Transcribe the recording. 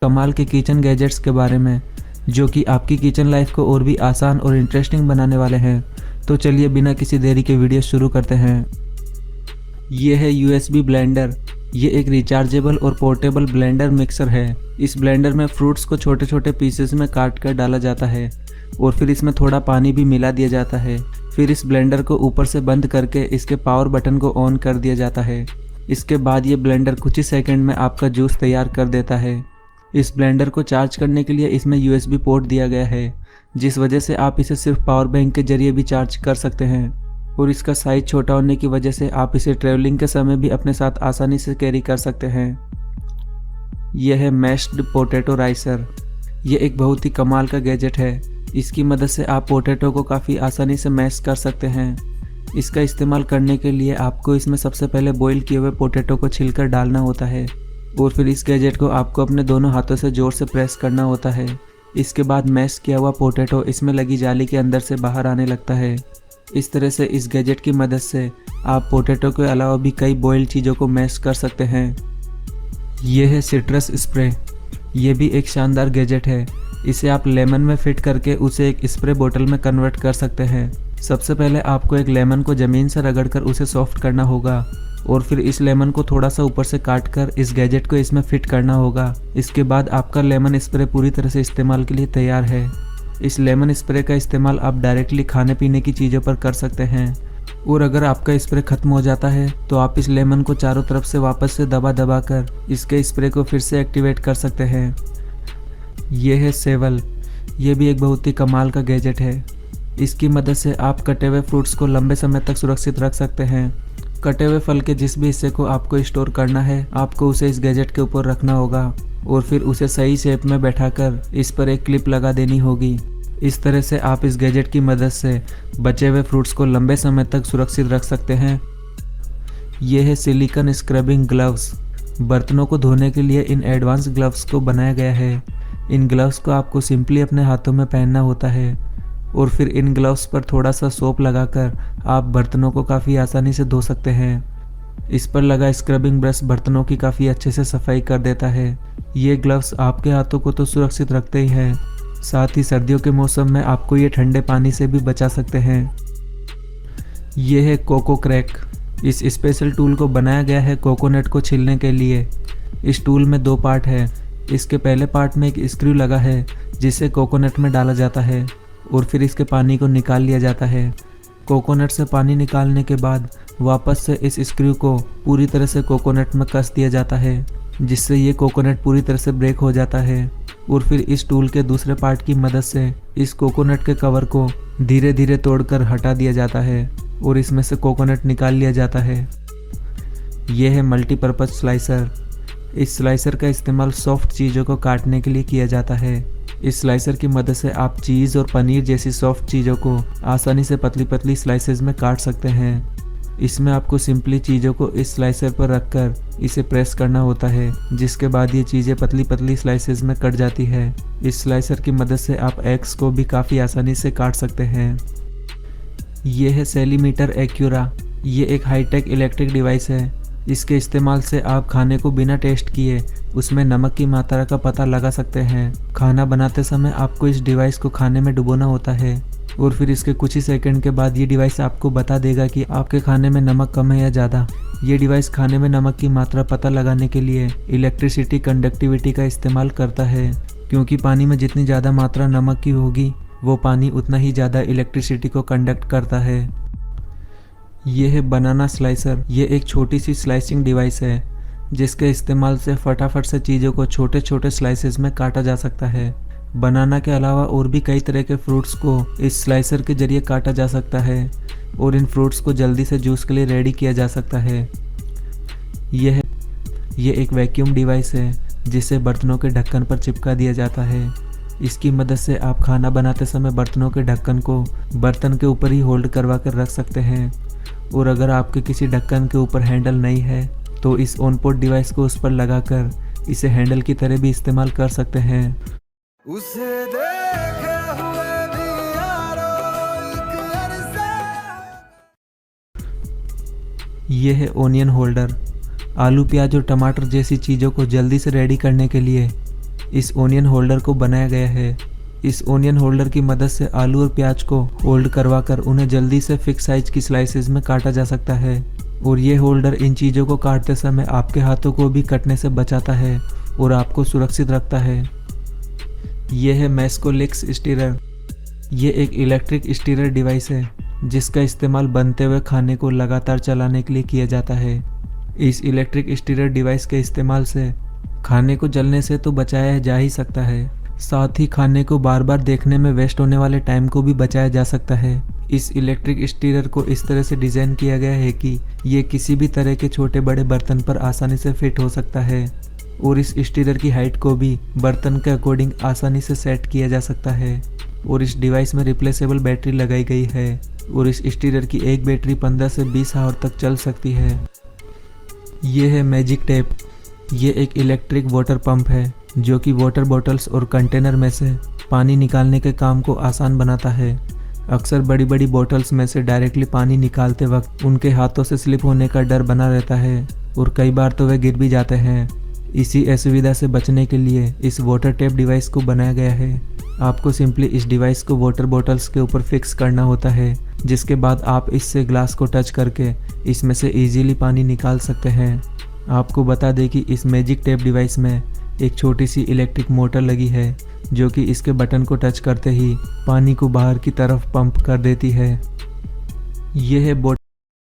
कमाल के kitchen gadgets के बारे में जो कि आपकी किचन लाइफ को और भी आसान और इंटरेस्टिंग बनाने वाले हैं। तो चलिए बिना किसी देरी के वीडियो शुरू करते हैं। ये है यूएसबी ब्लेंडर। ये एक रिचार्जेबल और पोर्टेबल ब्लेंडर मिक्सर है। इस ब्लेंडर में फ्रूट्स को छोटे छोटे पीसेस में काट कर डाला जाता है और फिर इसमें थोड़ा पानी भी मिला दिया जाता है। फिर इस ब्लेंडर को ऊपर से बंद करके इसके पावर बटन को ऑन कर दिया जाता है। इसके बाद ये ब्लेंडर कुछ ही सेकंड में आपका जूस तैयार कर देता है। इस ब्लेंडर को चार्ज करने के लिए इसमें यूएसबी पोर्ट दिया गया है, जिस वजह से आप इसे सिर्फ पावर बैंक के जरिए भी चार्ज कर सकते हैं। और इसका साइज छोटा होने की वजह से आप इसे ट्रैवलिंग के समय भी अपने साथ आसानी से कैरी कर सकते हैं। यह है मैश्ड पोटैटो राइसर। यह एक बहुत ही कमाल का गैजेट है। इसकी मदद से आप पोटैटो को काफ़ी आसानी से मैश कर सकते हैं। इसका इस्तेमाल करने के लिए आपको इसमें सबसे पहले बॉईल किए हुए पोटैटो को छिलकर डालना होता है और फिर इस गैजेट को आपको अपने दोनों हाथों से जोर से प्रेस करना होता है। इसके बाद मैश किया हुआ पोटैटो इसमें लगी जाली के अंदर से बाहर आने लगता है। इस तरह से इस गैजेट की मदद से आप पोटैटो के अलावा भी कई बॉइल्ड चीज़ों को मैश कर सकते हैं। यह है सिट्रस स्प्रे। ये भी एक शानदार गैजेट है। इसे आप लेमन में फिट करके उसे एक स्प्रे बोतल में कन्वर्ट कर सकते हैं। सबसे पहले आपको एक लेमन को ज़मीन से रगड़कर उसे सॉफ्ट करना होगा और फिर इस लेमन को थोड़ा सा ऊपर से काटकर इस गैजेट को इसमें फिट करना होगा। इसके बाद आपका लेमन स्प्रे पूरी तरह से इस्तेमाल के लिए तैयार है। इस लेमन स्प्रे का इस्तेमाल आप डायरेक्टली खाने पीने की चीज़ों पर कर सकते हैं और अगर आपका स्प्रे ख़त्म हो जाता है तो आप इस लेमन को चारों तरफ से वापस से दबा दबा कर इसके स्प्रे को फिर से एक्टिवेट कर सकते हैं। ये है सेवल। ये भी एक बहुत ही कमाल का गैजेट है। इसकी मदद से आप कटे हुए फ्रूट्स को लंबे समय तक सुरक्षित रख सकते हैं। कटे हुए फल के जिस भी हिस्से को आपको स्टोर करना है आपको उसे इस गैजेट के ऊपर रखना होगा और फिर उसे सही शेप में बैठाकर इस पर एक क्लिप लगा देनी होगी। इस तरह से आप इस गैजेट की मदद से बचे हुए फ्रूट्स को लंबे समय तक सुरक्षित रख सकते हैं। ये है सिलिकॉन स्क्रबिंग ग्लव्स। बर्तनों को धोने के लिए इन एडवांस ग्लव्स को बनाया गया है। इन ग्लव्स को आपको सिंपली अपने हाथों में पहनना होता है और फिर इन ग्लव्स पर थोड़ा सा सोप लगाकर आप बर्तनों को काफ़ी आसानी से धो सकते हैं। इस पर लगा स्क्रबिंग ब्रश बर्तनों की काफ़ी अच्छे से सफाई कर देता है। ये ग्लव्स आपके हाथों को तो सुरक्षित रखते ही हैं, साथ ही सर्दियों के मौसम में आपको ये ठंडे पानी से भी बचा सकते हैं। ये है कोको क्रैक। इस स्पेशल टूल को बनाया गया है कोकोनट को छीलने के लिए। इस टूल में दो पार्ट है। इसके पहले पार्ट में एक स्क्रू लगा है जिसे कोकोनट में डाला जाता है और फिर इसके पानी को निकाल लिया जाता है। कोकोनट से पानी निकालने के बाद वापस से इस स्क्रू को पूरी तरह से कोकोनट में कस दिया जाता है, जिससे ये कोकोनट पूरी तरह से ब्रेक हो जाता है और फिर इस टूल के दूसरे पार्ट की मदद से इस कोकोनट के कवर को धीरे धीरे तोड़कर हटा दिया जाता है और इसमें से कोकोनट निकाल लिया जाता है। यह है मल्टीपर्पज़ स्लाइसर। इस स्लाइसर का इस्तेमाल सॉफ्ट चीज़ों को काटने के लिए किया जाता है। इस स्लाइसर की मदद से आप चीज़ और पनीर जैसी सॉफ्ट चीज़ों को आसानी से पतली पतली स्लाइसेस में काट सकते हैं। इसमें आपको सिंपली चीज़ों को इस स्लाइसर पर रखकर इसे प्रेस करना होता है, जिसके बाद ये चीज़ें पतली पतली स्लाइसेस में कट जाती है। इस स्लाइसर की मदद से आप एग्स को भी काफ़ी आसानी से काट सकते हैं। ये है सेलीमीटर एक्यूरा। ये एक हाईटेक इलेक्ट्रिक डिवाइस है। इसके इस्तेमाल से आप खाने को बिना टेस्ट किए उसमें नमक की मात्रा का पता लगा सकते हैं। खाना बनाते समय आपको इस डिवाइस को खाने में डुबोना होता है और फिर इसके कुछ ही सेकंड के बाद ये डिवाइस आपको बता देगा कि आपके खाने में नमक कम है या ज़्यादा। ये डिवाइस खाने में नमक की मात्रा पता लगाने के लिए इलेक्ट्रिसिटी कंडक्टिविटी का इस्तेमाल करता है, क्योंकि पानी में जितनी ज़्यादा मात्रा नमक की होगी वो पानी उतना ही ज़्यादा इलेक्ट्रिसिटी को कंडक्ट करता है। ये है बनाना स्लाइसर। ये एक छोटी सी स्लाइसिंग डिवाइस है जिसके इस्तेमाल से फटाफट से चीज़ों को छोटे छोटे स्लाइसेस में काटा जा सकता है। बनाना के अलावा और भी कई तरह के फ्रूट्स को इस स्लाइसर के जरिए काटा जा सकता है और इन फ्रूट्स को जल्दी से जूस के लिए रेडी किया जा सकता है। ये एक वैक्यूम डिवाइस है जिसे बर्तनों के ढक्कन पर चिपका दिया जाता है। इसकी मदद से आप खाना बनाते समय बर्तनों के ढक्कन को बर्तन के ऊपर ही होल्ड करवा कर रख सकते हैं और अगर आपके किसी ढक्कन के ऊपर हैंडल नहीं है तो इस ऑन पोर्ट डिवाइस को उस पर लगाकर इसे हैंडल की तरह भी इस्तेमाल कर सकते हैं। उसे देखे हुए भी यारो एक अरसा। ये है ओनियन होल्डर। आलू प्याज और टमाटर जैसी चीज़ों को जल्दी से रेडी करने के लिए इस ओनियन होल्डर को बनाया गया है। इस ओनियन होल्डर की मदद से आलू और प्याज को होल्ड करवा कर उन्हें जल्दी से फिक्स साइज की स्लाइसेस में काटा जा सकता है। और ये होल्डर इन चीज़ों को काटते समय आपके हाथों को भी कटने से बचाता है और आपको सुरक्षित रखता है। यह है मैस्कोलिक्स स्टीरर। ये एक इलेक्ट्रिक स्टीरर डिवाइस है जिसका इस्तेमाल बनते हुए खाने को लगातार चलाने के लिए किया जाता है। इस इलेक्ट्रिक स्टीरर डिवाइस के इस्तेमाल से खाने को जलने से तो बचाया जा ही सकता है, साथ ही खाने को बार बार देखने में वेस्ट होने वाले टाइम को भी बचाया जा सकता है। इस इलेक्ट्रिक स्टीरर को इस तरह से डिज़ाइन किया गया है कि ये किसी भी तरह के छोटे बड़े बर्तन पर आसानी से फिट हो सकता है और इस स्टीरर की हाइट को भी बर्तन के अकॉर्डिंग आसानी से सेट किया जा सकता है। और इस डिवाइस में रिप्लेसेबल बैटरी लगाई गई है और इस स्टीरर की एक बैटरी 15 से 20 आवर तक चल सकती है। ये है मैजिक टेप। ये एक इलेक्ट्रिक वाटर पंप है जो कि वाटर बॉटल्स और कंटेनर में से पानी निकालने के काम को आसान बनाता है। अक्सर बड़ी बड़ी बॉटल्स में से डायरेक्टली पानी निकालते वक्त उनके हाथों से स्लिप होने का डर बना रहता है और कई बार तो वे गिर भी जाते हैं। इसी असुविधा से बचने के लिए इस वाटर टेप डिवाइस को बनाया गया है। आपको सिंपली इस डिवाइस को वाटर बॉटल्स के ऊपर फिक्स करना होता है, जिसके बाद आप इससे ग्लास को टच करके इसमें से इजीली पानी निकाल सकते हैं। आपको बता दें कि इस मैजिक टेप डिवाइस में एक छोटी सी इलेक्ट्रिक मोटर लगी है जो कि इसके बटन को टच करते ही पानी को बाहर की तरफ पंप कर देती है। यह है